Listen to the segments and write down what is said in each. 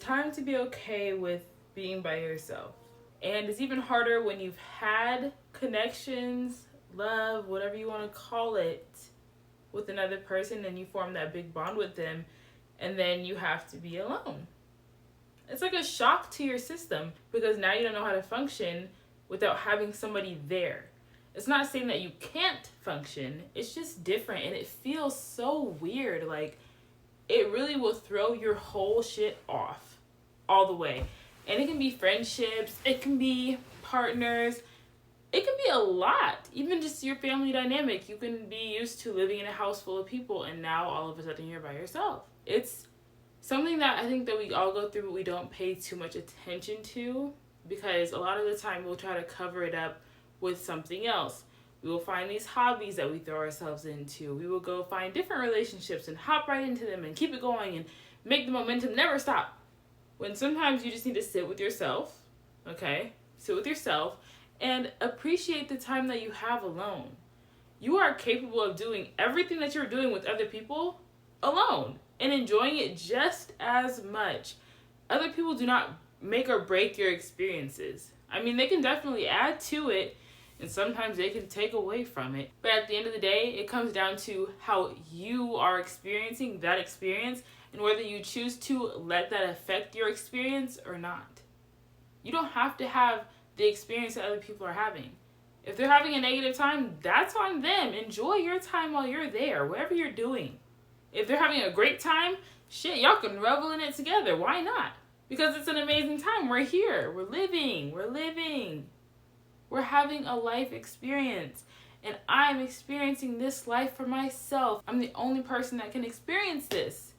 time to be okay with being by yourself. And it's even harder when you've had connections, love, whatever you want to call it, with another person and you form that big bond with them, and then you have to be alone. It's like a shock to your system because now you don't know how to function without having somebody there. It's not saying that you can't function, it's just different and it feels so weird. Like, it really will throw your whole shit off all the way. And it can be friendships, it can be partners, it can be a lot. Even just your family dynamic. You can be used to living in a house full of people and now all of a sudden you're by yourself. It's something that I think that we all go through but we don't pay too much attention to, because a lot of the time we'll try to cover it up with something else. We will find these hobbies that we throw ourselves into. We will go find different relationships and hop right into them and keep it going and make the momentum never stop. When sometimes you just need to sit with yourself, okay? Sit with yourself and appreciate the time that you have alone. You are capable of doing everything that you're doing with other people alone and enjoying it just as much. Other people do not make or break your experiences. I mean, they can definitely add to it, and sometimes they can take away from it. But at the end of the day, it comes down to how you are experiencing that experience and whether you choose to let that affect your experience or not. You don't have to have the experience that other people are having. If they're having a negative time, that's on them. Enjoy your time while you're there, whatever you're doing. If they're having a great time, shit, y'all can revel in it together. Why not? Because it's an amazing time. We're here. We're living. We're having a life experience. And I'm experiencing this life for myself. I'm the only person that can experience this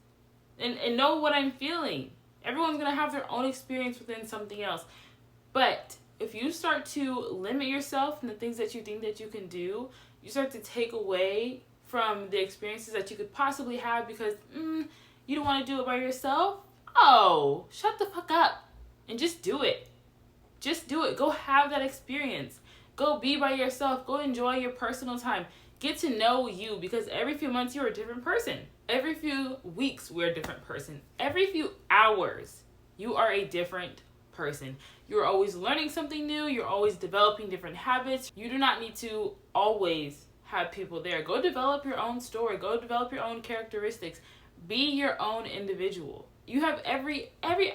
and know what I'm feeling. Everyone's going to have their own experience within something else. But if you start to limit yourself and the things that you think that you can do, you start to take away from the experiences that you could possibly have because you don't want to do it by yourself. Oh, shut the fuck up and just do it. Just do it. Go have that experience. Go be by yourself. Go enjoy your personal time. Get to know you, because every few months you're a different person. Every few weeks we're a different person. Every few hours you are a different person. You're always learning something new. You're always developing different habits. You do not need to always have people there. Go develop your own story. Go develop your own characteristics. Be your own individual. You have every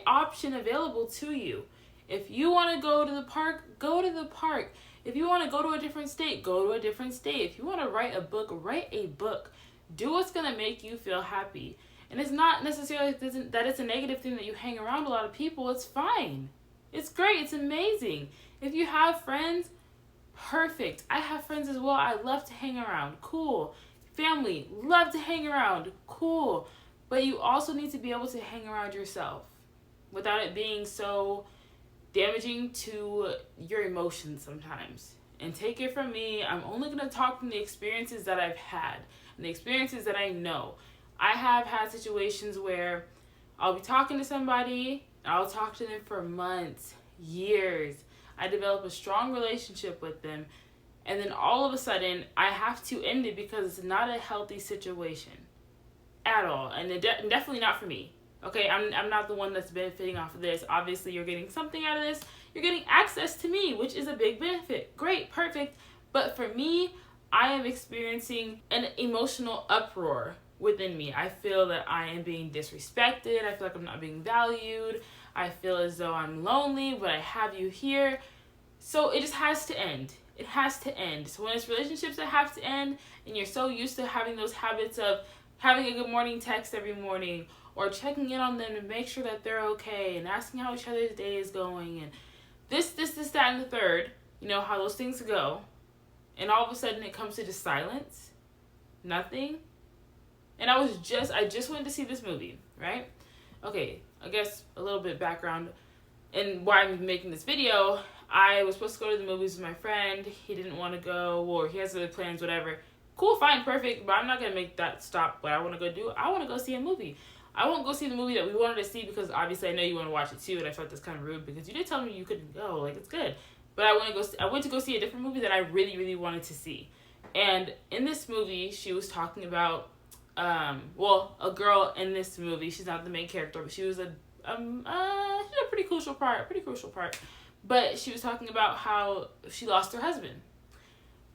option available to you. If you want to go to the park, go to the park. If you want to go to a different state, go to a different state. If you want to write a book, write a book. Do what's going to make you feel happy. And it's not necessarily that it's a negative thing that you hang around a lot of people. It's fine. It's great. It's amazing. If you have friends, perfect. I have friends as well. I love to hang around. Cool. Family, love to hang around. Cool. But you also need to be able to hang around yourself without it being so damaging to your emotions sometimes. And take it from me, I'm only going to talk from the experiences that I've had and the experiences that I know. I have had situations where I'll be talking to somebody, I'll talk to them for months, years. I develop a strong relationship with them, and then all of a sudden I have to end it because it's not a healthy situation at all, and definitely not for me. Okay, I'm not the one that's benefiting off of this. Obviously, you're getting something out of this. You're getting access to me, which is a big benefit. Great, perfect. But for me, I am experiencing an emotional uproar within me. I feel that I am being disrespected. I feel like I'm not being valued. I feel as though I'm lonely, but I have you here. So it just has to end. It has to end. So when it's relationships that have to end, and you're so used to having those habits of having a good morning text every morning, or checking in on them to make sure that they're okay, and asking how each other's day is going, and this, that, and the third, you know, how those things go. And all of a sudden it comes to just silence, nothing. And I just went to see this movie, right? Okay, I guess a little bit background and why I'm making this video. I was supposed to go to the movies with my friend. He didn't want to go, or he has other plans, whatever. Cool, fine, perfect, but I'm not going to make that stop what I want to go do. I want to go see a movie. I won't go see the movie that we wanted to see because obviously I know you want to watch it too, and I felt that's kind of rude because you did tell me you couldn't go. Like, it's good. But I went to go see a different movie that I really, really wanted to see. And in this movie, she was talking about, a girl in this movie, she's not the main character, but she was a a pretty crucial part. But she was talking about how she lost her husband,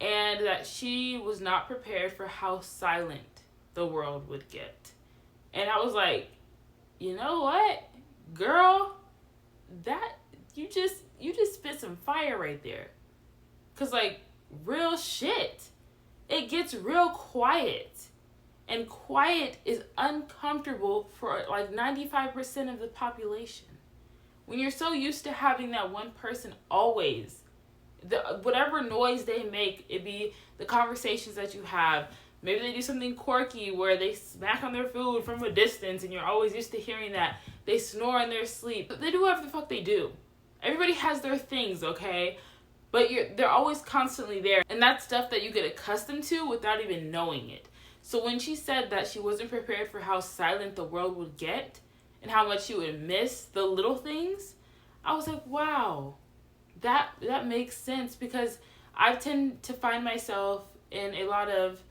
and that she was not prepared for how silent the world would get. And I was like, you know what, girl, that you just spit some fire right there. Cause like, real shit, it gets real quiet, and quiet is uncomfortable for like 95% of the population. When you're so used to having that one person always, whatever noise they make, it be the conversations that you have. Maybe they do something quirky where they smack on their food from a distance and you're always used to hearing that. They snore in their sleep. They do whatever the fuck they do. Everybody has their things, okay? But they're always constantly there. And that's stuff that you get accustomed to without even knowing it. So when she said that she wasn't prepared for how silent the world would get and how much she would miss the little things, I was like, wow, that makes sense, because I tend to find myself in a lot of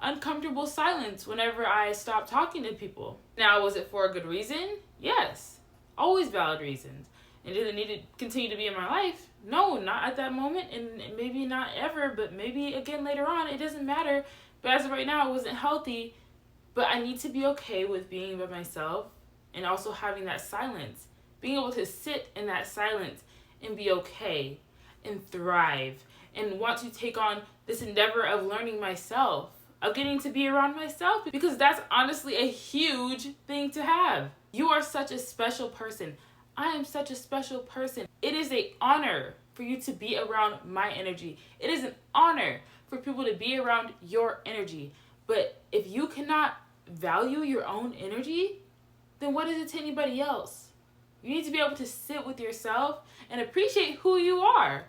uncomfortable silence whenever I stop talking to people. Now, was it for a good reason? Yes. Always valid reasons. And did it need to continue to be in my life? No, not at that moment, and maybe not ever, but maybe again later on. It doesn't matter. But as of right now, it wasn't healthy. But I need to be okay with being by myself and also having that silence. Being able to sit in that silence and be okay and thrive and want to take on this endeavor of learning myself, of getting to be around myself, because that's honestly a huge thing to have. You are such a special person. I am such a special person. It is an honor for you to be around my energy. It is an honor for people to be around your energy. But if you cannot value your own energy, then what is it to anybody else? You need to be able to sit with yourself and appreciate who you are.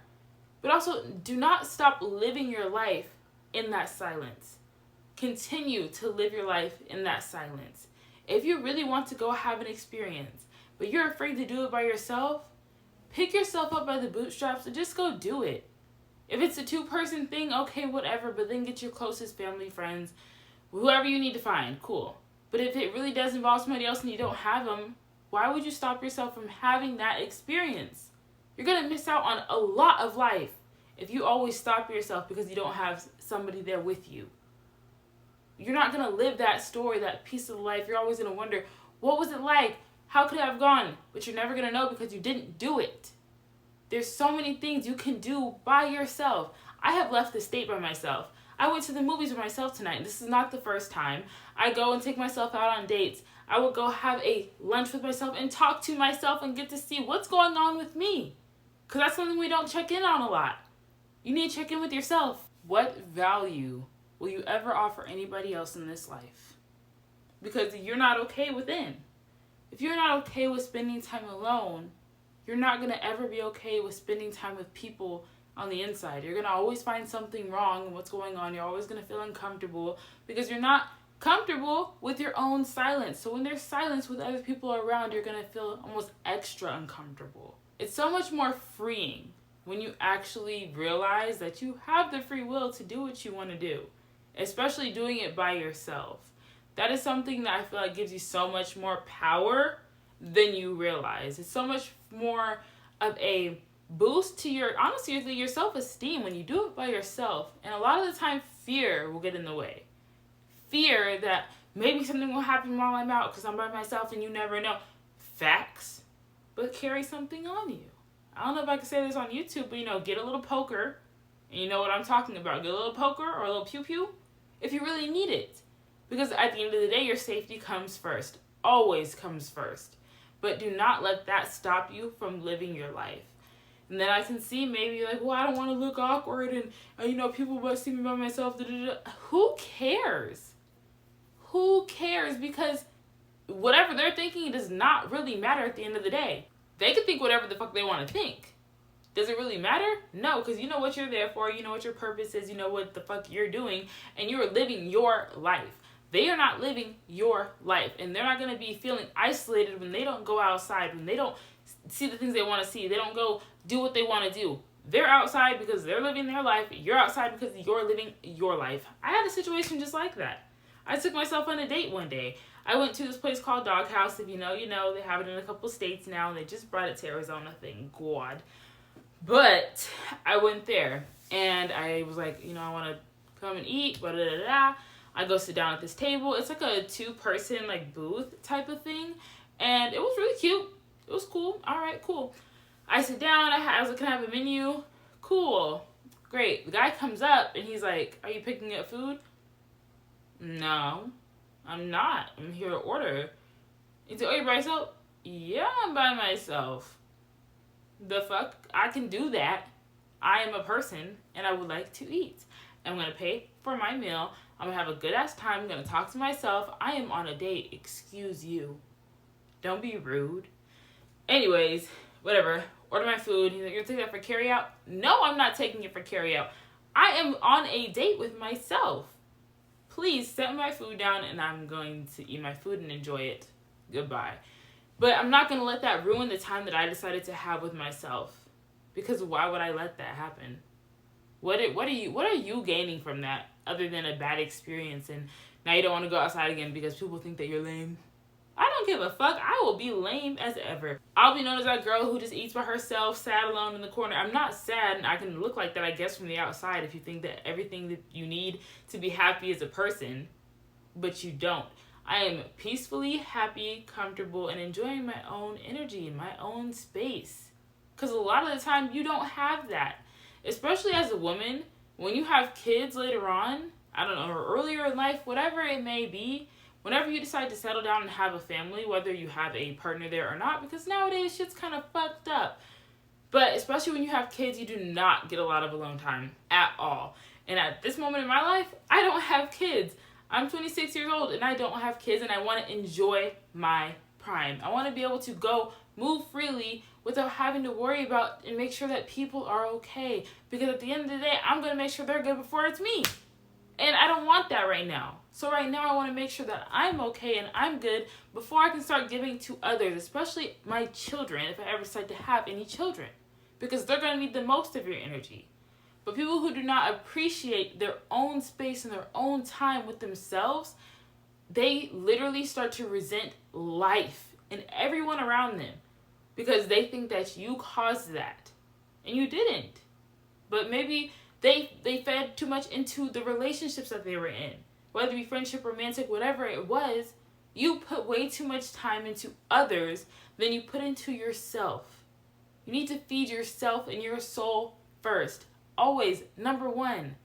But also, do not stop living your life in that silence. Continue to live your life in that silence. If you really want to go have an experience, but you're afraid to do it by yourself, pick yourself up by the bootstraps and just go do it. If it's a 2-person thing, okay, whatever, but then get your closest family, friends, whoever you need to find, cool. But if it really does involve somebody else and you don't have them, why would you stop yourself from having that experience? You're going to miss out on a lot of life if you always stop yourself because you don't have somebody there with you. You're not going to live that story, that piece of life. You're always going to wonder, what was it like? How could it have gone? But you're never going to know because you didn't do it. There's so many things you can do by yourself. I have left the state by myself. I went to the movies by myself tonight. This is not the first time. I go and take myself out on dates. I will go have a lunch with myself and talk to myself and get to see what's going on with me. Because that's something we don't check in on a lot. You need to check in with yourself. What value will you ever offer anybody else in this life? Because you're not okay within. If you're not okay with spending time alone, you're not going to ever be okay with spending time with people on the inside. You're going to always find something wrong in what's going on. You're always going to feel uncomfortable because you're not comfortable with your own silence. So when there's silence with other people around, you're going to feel almost extra uncomfortable. It's so much more freeing when you actually realize that you have the free will to do what you want to do, especially doing it by yourself. That is something that I feel like gives you so much more power than you realize. It's so much more of a boost to your self-esteem when you do it by yourself. And a lot of the time, fear will get in the way. Fear that maybe something will happen while I'm out because I'm by myself and you never know. Facts. But carry something on you. I don't know if I can say this on YouTube, but get a little poker. And you know what I'm talking about. Get a little poker or a little pew-pew if you really need it. Because at the end of the day, your safety comes first. Always comes first. But do not let that stop you from living your life. And then I can see maybe like, well, I don't want to look awkward and people must see me by myself. Who cares? Who cares? Because whatever they're thinking does not really matter at the end of the day. They can think whatever the fuck they want to think. Does it really matter? No, because you know what you're there for. You know what your purpose is. You know what the fuck you're doing. And you are living your life. They are not living your life. And they're not going to be feeling isolated when they don't go outside. When they don't see the things they want to see. They don't go do what they want to do. They're outside because they're living their life. You're outside because you're living your life. I had a situation just like that. I took myself on a date one day. I went to this place called Doghouse. If you know, you know. They have it in a couple states now. And they just brought it to Arizona, thank God. But I went there. And I was like, I want to come and eat. Blah, blah, blah, blah. I go sit down at this table. It's like a 2-person like booth type of thing. And it was really cute. It was cool. All right, cool. I sit down. I was like, can I have a menu? Cool. Great. The guy comes up and he's like, are you picking up food? No, I'm not. I'm here to order. He's like, oh, you're by yourself? Yeah, I'm by myself. The fuck? I can do that. I am a person and I would like to eat. I'm going to pay for my meal. I'm going to have a good ass time. I'm going to talk to myself. I am on a date. Excuse you. Don't be rude. Anyways, whatever. Order my food. He's like, you're taking that for carry out? No, I'm not taking it for carry out. I am on a date with myself. Please set my food down and I'm going to eat my food and enjoy it. Goodbye. But I'm not going to let that ruin the time that I decided to have with myself. Because why would I let that happen? What are you gaining from that other than a bad experience and now you don't want to go outside again because people think that you're lame? I don't give a fuck. I will be lame as ever. I'll be known as that girl who just eats by herself, sad alone in the corner. I'm not sad, and I can look like that, I guess, from the outside if you think that everything that you need to be happy as a person, but you don't. I am peacefully happy, comfortable, and enjoying my own energy in my own space. Because a lot of the time, you don't have that. Especially as a woman, when you have kids later on, I don't know, or earlier in life, whatever it may be, whenever you decide to settle down and have a family, whether you have a partner there or not, because nowadays shit's kind of fucked up. But especially when you have kids, you do not get a lot of alone time at all. And at this moment in my life, I don't have kids. I'm 26 years old and I don't have kids and I want to enjoy my prime. I want to be able to go move freely without having to worry about and make sure that people are okay. Because at the end of the day, I'm going to make sure they're good before it's me. And I don't want that right now. So right now I want to make sure that I'm okay and I'm good before I can start giving to others, especially my children, if I ever decide to have any children. Because they're going to need the most of your energy. But people who do not appreciate their own space and their own time with themselves, they literally start to resent life and everyone around them. Because they think that you caused that. And you didn't. But maybe they fed too much into the relationships that they were in. Whether it be friendship, romantic, whatever it was, you put way too much time into others than you put into yourself. You need to feed yourself and your soul first. Always, number one.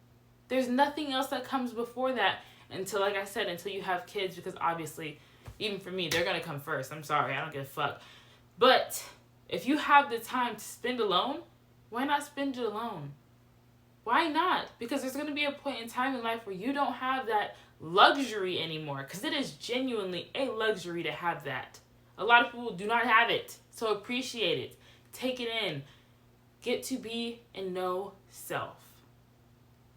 There's nothing else that comes before that until, like I said, until you have kids. Because obviously, even for me, they're going to come first. I'm sorry, I don't give a fuck. But if you have the time to spend alone, why not spend it alone? Why not? Because there's going to be a point in time in life where you don't have that luxury anymore. Because it is genuinely a luxury to have that. A lot of people do not have it. So appreciate it. Take it in. Get to be and know self.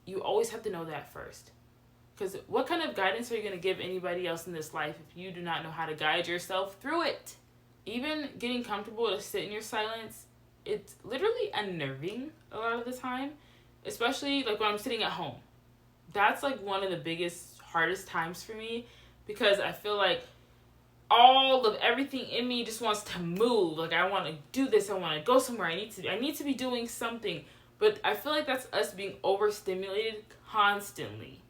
You always have to know that first. Because what kind of guidance are you going to give anybody else in this life if you do not know how to guide yourself through it? Even getting comfortable to sit in your silence, it's literally unnerving a lot of the time. Especially like when I'm sitting at home. That's like one of the biggest, hardest times for me. Because I feel like all of everything in me just wants to move. Like I want to do this. I want to go somewhere. I need to be doing something. But I feel like that's us being overstimulated constantly.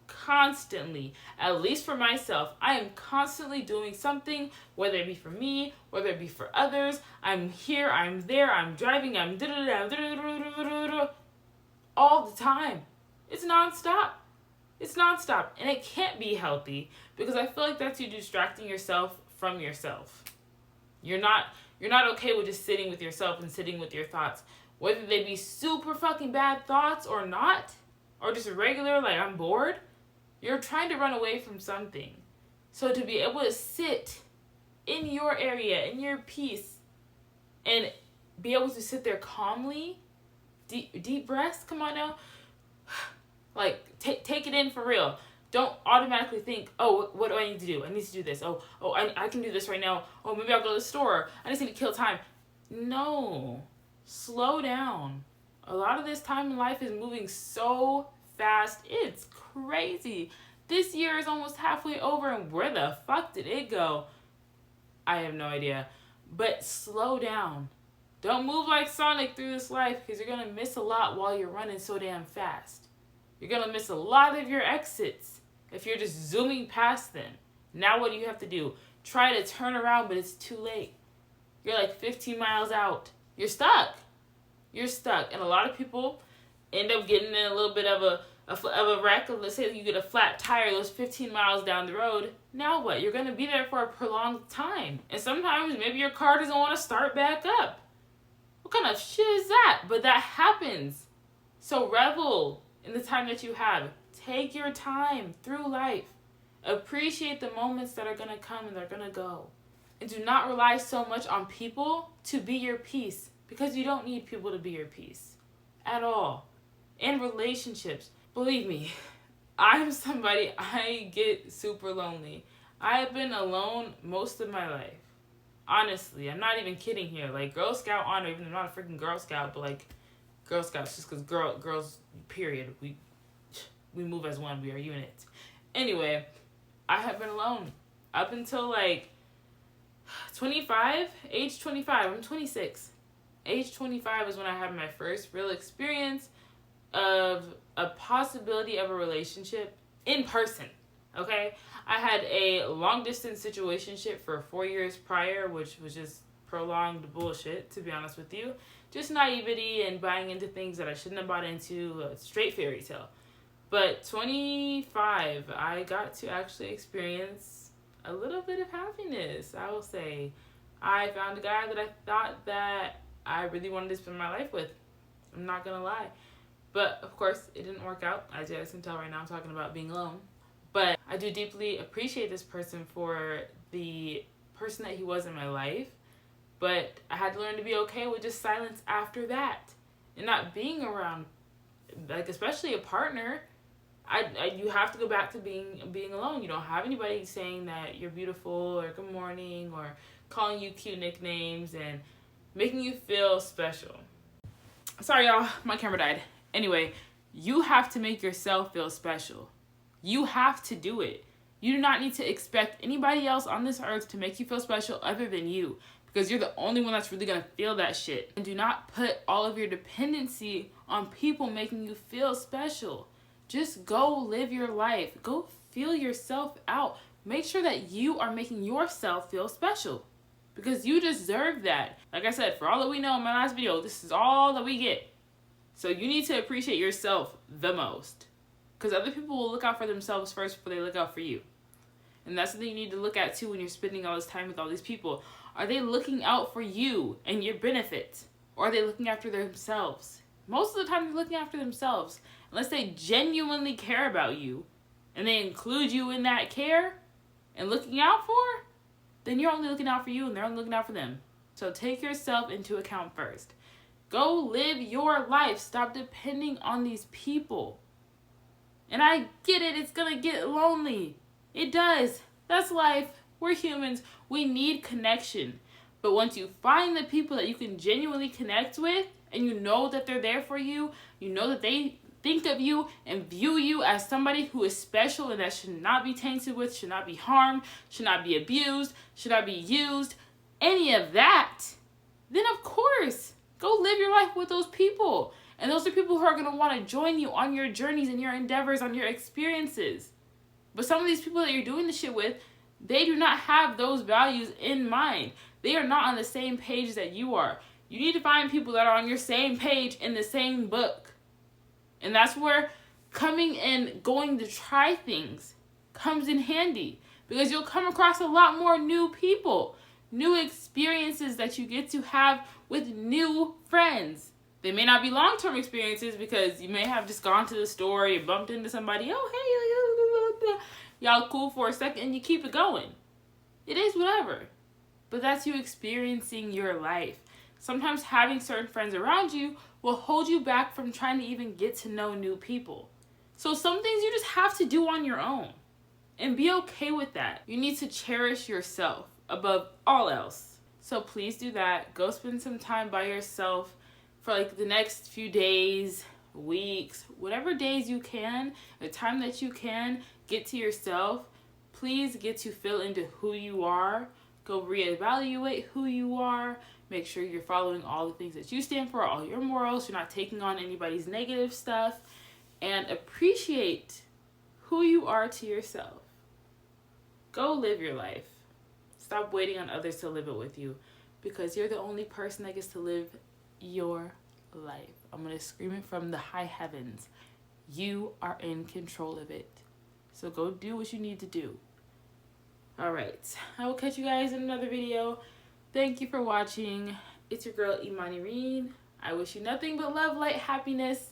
Constantly. At least for myself. I am constantly doing something. Whether it be for me. Whether it be for others. I'm here. I'm there. I'm driving. I'm all the time. It's nonstop. It's nonstop. And it can't be healthy because I feel like that's you distracting yourself from yourself. You're not okay with just sitting with yourself and sitting with your thoughts. Whether they be super fucking bad thoughts or not, or just regular, like I'm bored, you're trying to run away from something. So to be able to sit in your area, in your peace, and be able to sit there calmly, deep breaths, come on now. Like, take it in for real. Don't automatically think, oh, what do I need to do? I need to do this. Oh, I can do this right now. Oh, maybe I'll go to the store. I just need to kill time. No. Slow down. A lot of this time in life is moving so fast. It's crazy. This year is almost halfway over, and where the fuck did it go? I have no idea. But slow down. Don't move like Sonic through this life, because you're going to miss a lot while you're running so damn fast. You're going to miss a lot of your exits if you're just zooming past them. Now what do you have to do? Try to turn around, but it's too late. You're like 15 miles out. You're stuck. You're stuck. And a lot of people end up getting in a little bit of a wreck. Let's say you get a flat tire those 15 miles down the road. Now what? You're going to be there for a prolonged time. And sometimes maybe your car doesn't want to start back up. What kind of shit is that? But that happens. So revel in the time that you have. Take your time through life. Appreciate the moments that are going to come and they're going to go. And do not rely so much on people to be your peace, because you don't need people to be your peace at all. And relationships, believe me, I'm somebody, I get super lonely. I have been alone most of my life. Honestly, I'm not even kidding here. Like, Girl Scout honor, even though I'm not a freaking Girl Scout, but like Girl Scouts, just because girls, period. We move as one. We are units. Anyway, I have been alone up until like 25, age 25. I'm 26. Age 25 is when I had my first real experience of a possibility of a relationship in person. Okay? I had a long distance situationship for 4 years prior, which was just prolonged bullshit, to be honest with you. Just naivety and buying into things that I shouldn't have bought into. A straight fairy tale. But 25, I got to actually experience a little bit of happiness, I will say. I found a guy that I thought that I really wanted to spend my life with. I'm not gonna lie. But, of course, it didn't work out. As you guys can tell right now, I'm talking about being alone. But I do deeply appreciate this person for the person that he was in my life. But I had to learn to be okay with just silence after that. And not being around, like, especially a partner. You have to go back to being alone. You don't have anybody saying that you're beautiful or good morning or calling you cute nicknames and making you feel special. Sorry, y'all. My camera died. Anyway, you have to make yourself feel special. You have to do it. You do not need to expect anybody else on this earth to make you feel special other than you, because you're the only one that's really going to feel that shit. And do not put all of your dependency on people making you feel special. Just go live your life. Go feel yourself out. Make sure that you are making yourself feel special, because you deserve that. Like I said, for all that we know in my last video, this is all that we get. So you need to appreciate yourself the most, because other people will look out for themselves first before they look out for you. And that's something you need to look at too when you're spending all this time with all these people. Are they looking out for you and your benefit? Or are they looking after themselves? Most of the time they're looking after themselves. Unless they genuinely care about you and they include you in that care and looking out for, then you're only looking out for you and they're only looking out for them. So take yourself into account first. Go live your life. Stop depending on these people. And I get it. It's going to get lonely. It does. That's life. We're humans. We need connection. But once you find the people that you can genuinely connect with, and you know that they're there for you, you know that they think of you and view you as somebody who is special and that should not be tainted with, should not be harmed, should not be abused, should not be used, any of that, then of course, go live your life with those people. And those are people who are going to want to join you on your journeys and your endeavors, on your experiences. But some of these people that you're doing this shit with, they do not have those values in mind. They are not on the same page that you are. You need to find people that are on your same page in the same book. And that's where coming and going to try things comes in handy, because you'll come across a lot more new people, new experiences that you get to have with new friends. They may not be long-term experiences, because you may have just gone to the store, you bumped into somebody, oh, hey, y'all cool for a second, and you keep it going. It is whatever. But that's you experiencing your life. Sometimes having certain friends around you will hold you back from trying to even get to know new people. So some things you just have to do on your own. And be okay with that. You need to cherish yourself above all else. So please do that. Go spend some time by yourself for like the next few days, weeks, whatever days you can, the time that you can. get to yourself. Please get to feel into who you are. Go reevaluate who you are. Make sure you're following all the things that you stand for, all your morals. You're not taking on anybody's negative stuff. And appreciate who you are to yourself. Go live your life. Stop waiting on others to live it with you, because you're the only person that gets to live your life. I'm going to scream it from the high heavens. You are in control of it. So go do what you need to do. All right. I will catch you guys in another video. Thank you for watching. It's your girl, Imani Reen. I wish you nothing but love, light, happiness.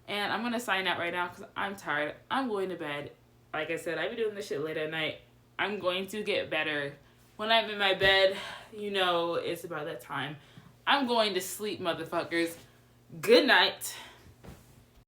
And I'm going to sign out right now because I'm tired. I'm going to bed. Like I said, I be doing this shit late at night. I'm going to get better. When I'm in my bed, you know it's about that time. I'm going to sleep, motherfuckers. Good night.